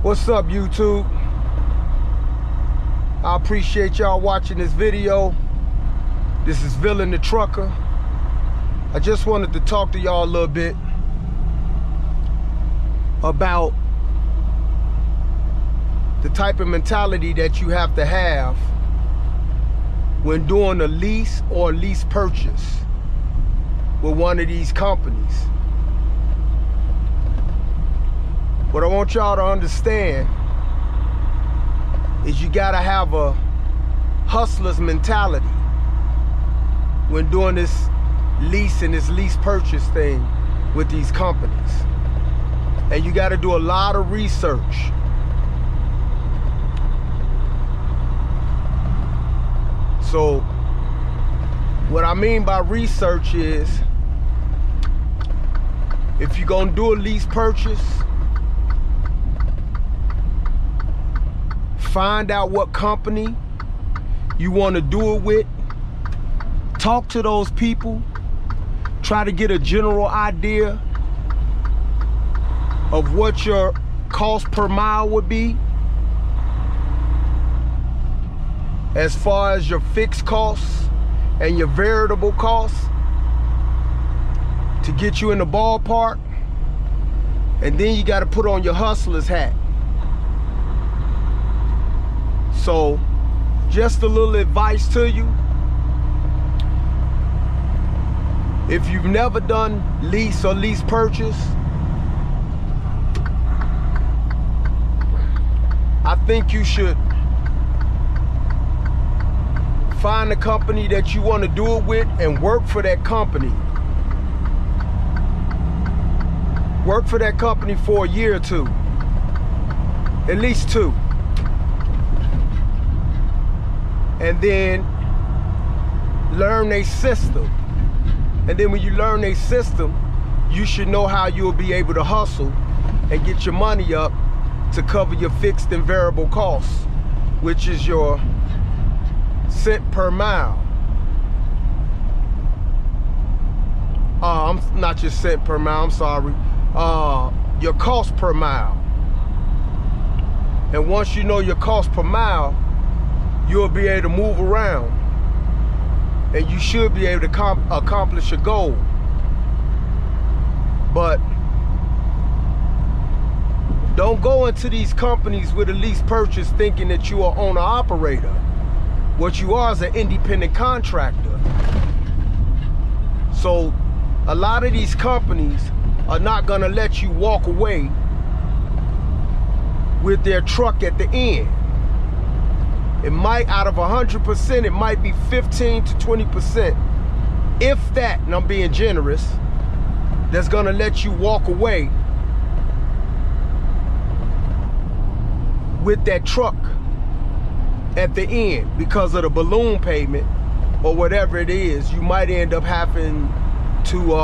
What's up, YouTube? I appreciate y'all watching this video. This is Villain the Trucker. I just wanted to talk to y'all a little bit about the type of mentality that you have to have when doing a lease or lease purchase with one of these companies. What I want y'all to understand is you gotta have a hustler's mentality when doing this lease and this lease purchase thing with these companies. And you gotta do a lot of research. So what I mean by research is, if you're gonna do a lease purchase, find out what company you want to do it with. Talk to those people. Try to get a general idea of what your cost per mile would be, as far as your fixed costs and your variable costs, to get you in the ballpark. And then you got to put on your hustler's hat. So just a little advice to you. If you've never done lease or lease purchase, I think you should find a company that you want to do it with and work for that company. Work for that company for a year or two, at least 2. And then learn their system. And then when you learn their system, you should know how you'll be able to hustle and get your money up to cover your fixed and variable costs, which is your cent per mile. I'm not your cent per mile, I'm sorry. Your cost per mile. And once you know your cost per mile, you'll be able to move around, and you should be able to accomplish your goal. But don't go into these companies with a lease purchase thinking that you are owner-operator. What you are is an independent contractor. So a lot of these companies are not gonna let you walk away with their truck at the end. It might, out of 100%, it might be 15 to 20%, if that, and I'm being generous, that's gonna let you walk away with that truck at the end. Because of the balloon payment or whatever it is, you might end up having to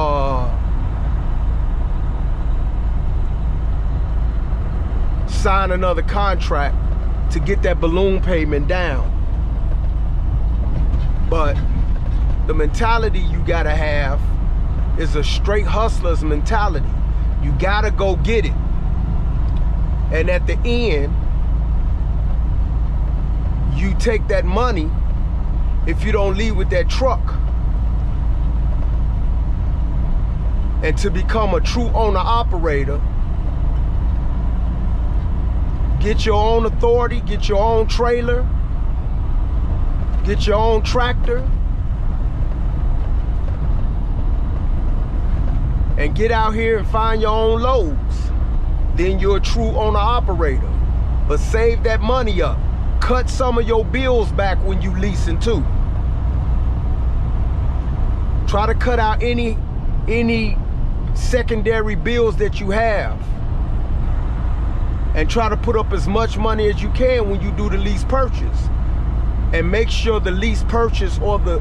sign another contract to get that balloon payment down. But the mentality you gotta have is a straight hustler's mentality. You gotta go get it. And at the end, you take that money if you don't leave with that truck. And to become a true owner-operator, get your own authority, get your own trailer, get your own tractor, and get out here and find your own loads. Then you're a true owner-operator. But save that money up. Cut some of your bills back when you leasing too. Try to cut out any secondary bills that you have, and try to put up as much money as you can when you do the lease purchase. And make sure the lease purchase, or the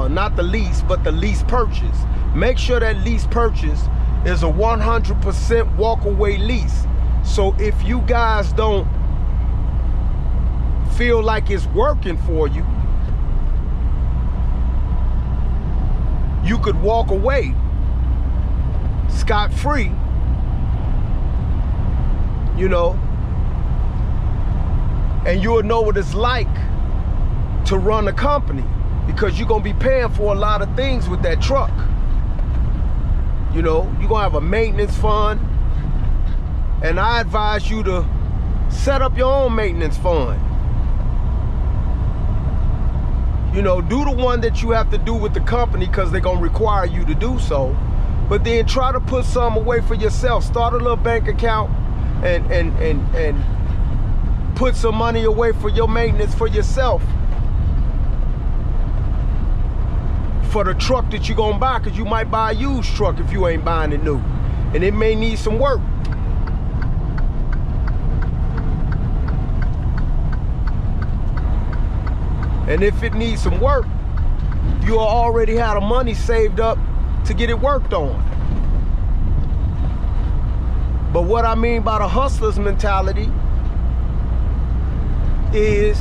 not the lease, but the lease purchase, make sure that lease purchase is a 100% walk-away lease. So if you guys don't feel like it's working for you, you could walk away scot-free, you know, And you'll know what it's like to run a company, because you're gonna be paying for a lot of things with that truck. You know, you're gonna have a maintenance fund, and I advise you to set up your own maintenance fund. You know, do the one that you have to do with the company because they're gonna require you to do so, but then try to put some away for yourself. Start a little bank account and put some money away for your maintenance for yourself, for the truck that you're gonna buy, because you might buy a used truck if you ain't buying it new, and it may need some work. And if it needs some work, you already had the money saved up to get it worked on. But what I mean by the hustler's mentality is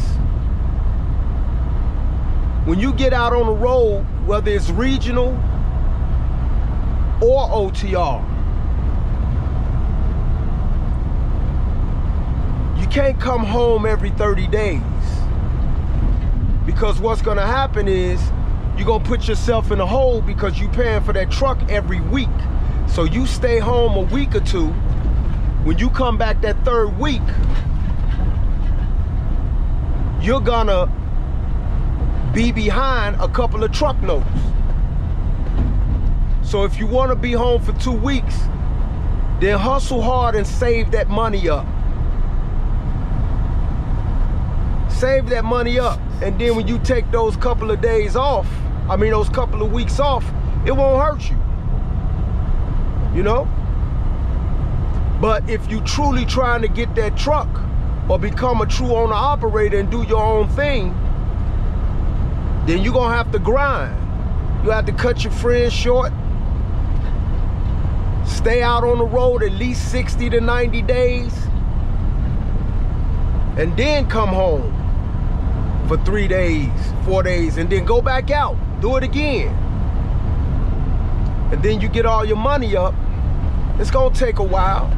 when you get out on the road, whether it's regional or OTR, you can't come home every 30 days. Because what's gonna happen is you're gonna put yourself in a hole because you're paying for that truck every week. So you stay home a week or two. When you come back that third week, you're gonna be behind a couple of truck notes. So if you wanna be home for 2 weeks, then hustle hard and save that money up. Save that money up. And then when you take those couple of days off, those couple of weeks off, it won't hurt you. You know? But if you truly trying to get that truck or become a true owner operator and do your own thing, then you're gonna have to grind. You have to cut your friends short. Stay out on the road at least 60 to 90 days. And then come home for 3 days, 4 days, and then go back out, do it again. And then you get all your money up. It's gonna take a while.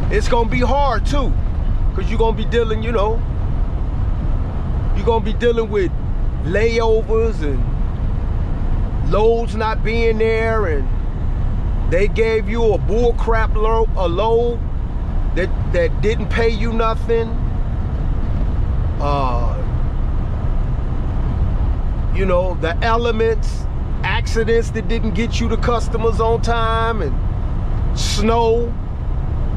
It's gonna be hard too, because you're gonna be dealing, you're gonna be dealing with layovers and loads not being there, and they gave you a bull crap load that didn't pay you nothing. The elements, accidents that didn't get you the customers on time, and snow,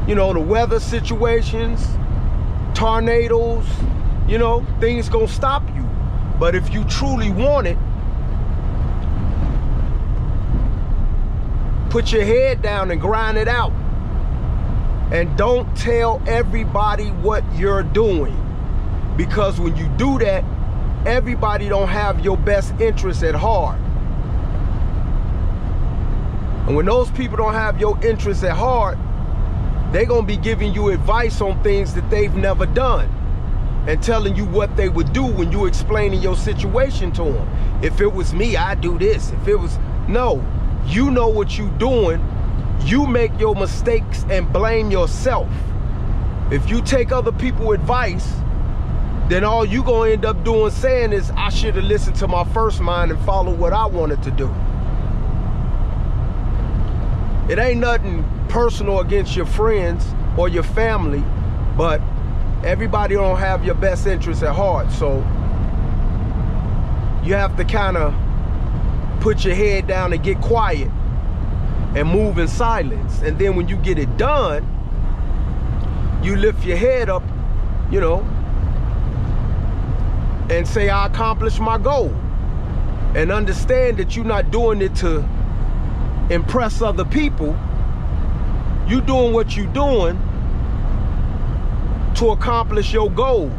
the weather situations, tornadoes, things gonna stop you. But if you truly want it, put your head down and grind it out. And don't tell everybody what you're doing. Because when you do that, everybody don't have your best interest at heart. And when those people don't have your interest at heart, they're gonna be giving you advice on things that they've never done and telling you what they would do when you explaining your situation to them. If it was me, I'd do this. If it was, no, you know what you're doing. You make your mistakes and blame yourself. If you take other people's advice, then all you gonna end up doing saying is, I should have listened to my first mind and followed what I wanted to do. It ain't nothing personal against your friends or your family, but everybody don't have your best interests at heart. So you have to kind of put your head down and get quiet and move in silence. And then when you get it done, you lift your head up, and say, I accomplished my goal. And understand that you're not doing it to impress other people. You're doing what you're doing to accomplish your goals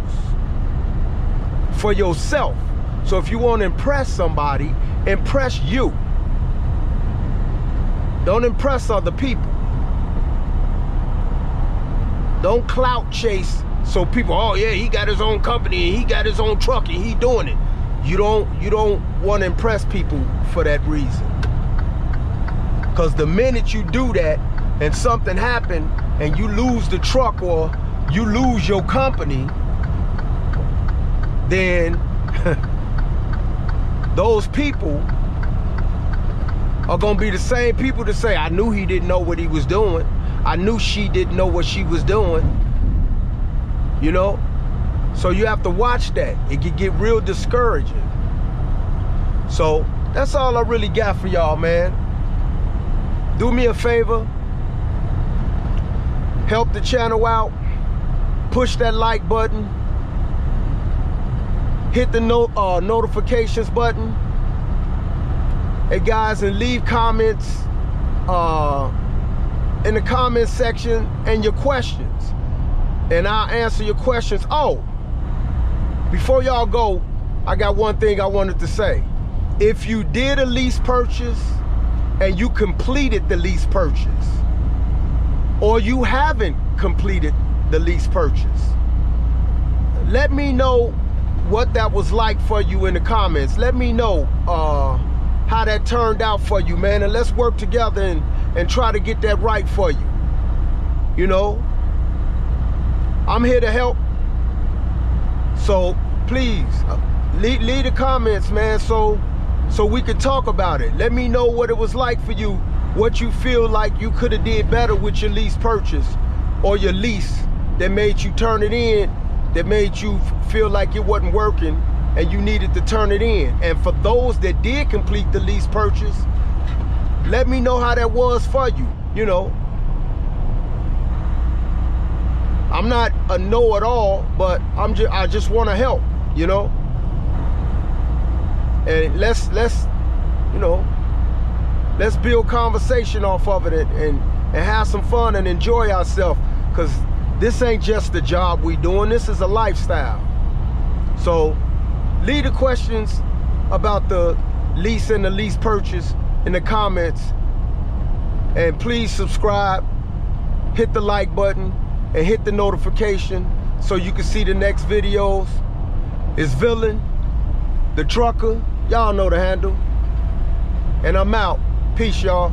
for yourself. So if you want to impress somebody, impress you. Don't impress other people. Don't clout chase so people, oh yeah, he got his own company and he got his own truck and he doing it. You don't want to impress people for that reason. Because the minute you do that and something happen and you lose the truck or you lose your company, then those people are gonna be the same people to say, I knew he didn't know what he was doing. I knew she didn't know what she was doing. You know? So you have to watch that. It can get real discouraging. So that's all I really got for y'all, man. Do me a favor. Help the channel out. Push that like button. Hit the notifications button. Hey guys, and leave comments in the comment section and your questions, and I'll answer your questions. Oh, before y'all go, I got one thing I wanted to say. If you did a lease purchase and you completed the lease purchase, or you haven't completed the lease purchase, let me know what that was like for you in the comments. Let me know how that turned out for you, man, and let's work together and try to get that right for you. You know, I'm here to help. So please leave the comments, man, so we can talk about it. Let me know what it was like for you, what you feel like you could have did better with your lease purchase or your lease that made you turn it in, that made you feel like it wasn't working and you needed to turn it in. And for those that did complete the lease purchase, let me know how that was for you. You know, I'm not a know-it-all, but I just want to help, you know. And let's you know, let's build conversation off of it and have some fun and enjoy ourselves, because this ain't just a job we doing, this is a lifestyle. So leave the questions about the lease and the lease purchase in the comments, and please subscribe, hit the like button, and hit the notification so you can see the next videos. It's Villain, the trucker, y'all know the handle, and I'm out. Peace, y'all.